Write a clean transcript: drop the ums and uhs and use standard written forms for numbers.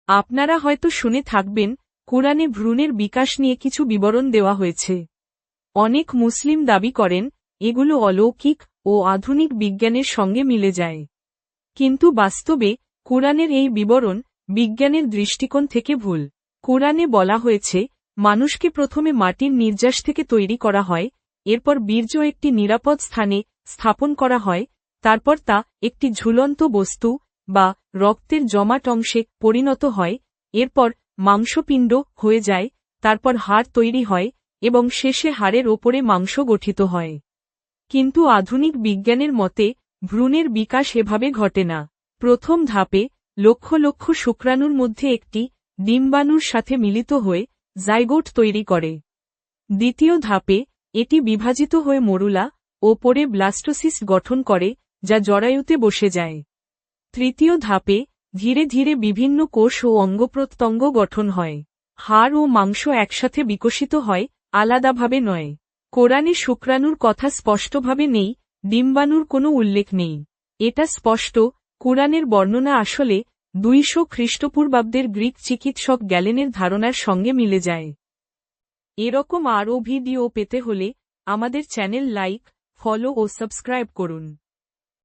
আপনারা হয়তো শুনে থাকবেন, কুরআনে ভ্রূণের বিকাশ নিয়ে কিছু বিবরণ দেওয়া হয়েছে। অনেক মুসলিম দাবি করেন, এগুলো অলৌকিক ও আধুনিক বিজ্ঞানের সঙ্গে মিলে যায়। কিন্তু বাস্তবে, কুরআনের এই বিবরণ, বিজ্ঞানের দৃষ্টিকোণ থেকে ভুল। কুরআনে বলা হয়েছে, মানুষকে প্রথমে মাটির নির্যাস থেকে তৈরি করা হয়, এরপর বীর্য একটি নিরাপদ স্থানে স্থাপন করা হয়, তারপর তা একটি ঝুলন্ত বস্তু বা রক্তের জমাট অংশে পরিণত হয়, এরপর মাংসপিণ্ড হয়ে যায়, তারপর হাড় তৈরি হয়, এবং শেষে হাড়ের ওপরে মাংস গঠিত হয়। কিন্তু আধুনিক বিজ্ঞানের মতে, ভ্রূণের বিকাশ এভাবে ঘটে না। প্রথম ধাপে, লক্ষ লক্ষ শুক্রাণুর মধ্যে একটি ডিম্বাণুর সাথে মিলিত হয়ে জাইগোট তৈরি করে। দ্বিতীয় ধাপে, এটি বিভাজিত হয়ে মরুলা ও পরে ব্লাস্টোসিস্ট গঠন করে, যা জরায়ুতে বসে যায়। তৃতীয় ধাপে, ধীরে ধীরে বিভিন্ন কোষ ও অঙ্গপ্রত্যঙ্গ গঠন হয়। হাড় ও মাংস একসাথে বিকশিত হয়, আলাদাভাবে নয়। কোরআনে শুক্রাণুর কথা স্পষ্টভাবে নেই, ডিম্বাণুর কোনো উল্লেখ নেই। এটা স্পষ্ট, কুরআনের বর্ণনা আসলে 200 খ্রিস্টপূর্বাব্দের গ্রিক চিকিৎসক গ্যালেনের ধারণার সঙ্গে মিলে যায়। এরকম আরও ভিডিও পেতে হলে আমাদের চ্যানেল লাইক, ফলো ও সাবস্ক্রাইব করুন।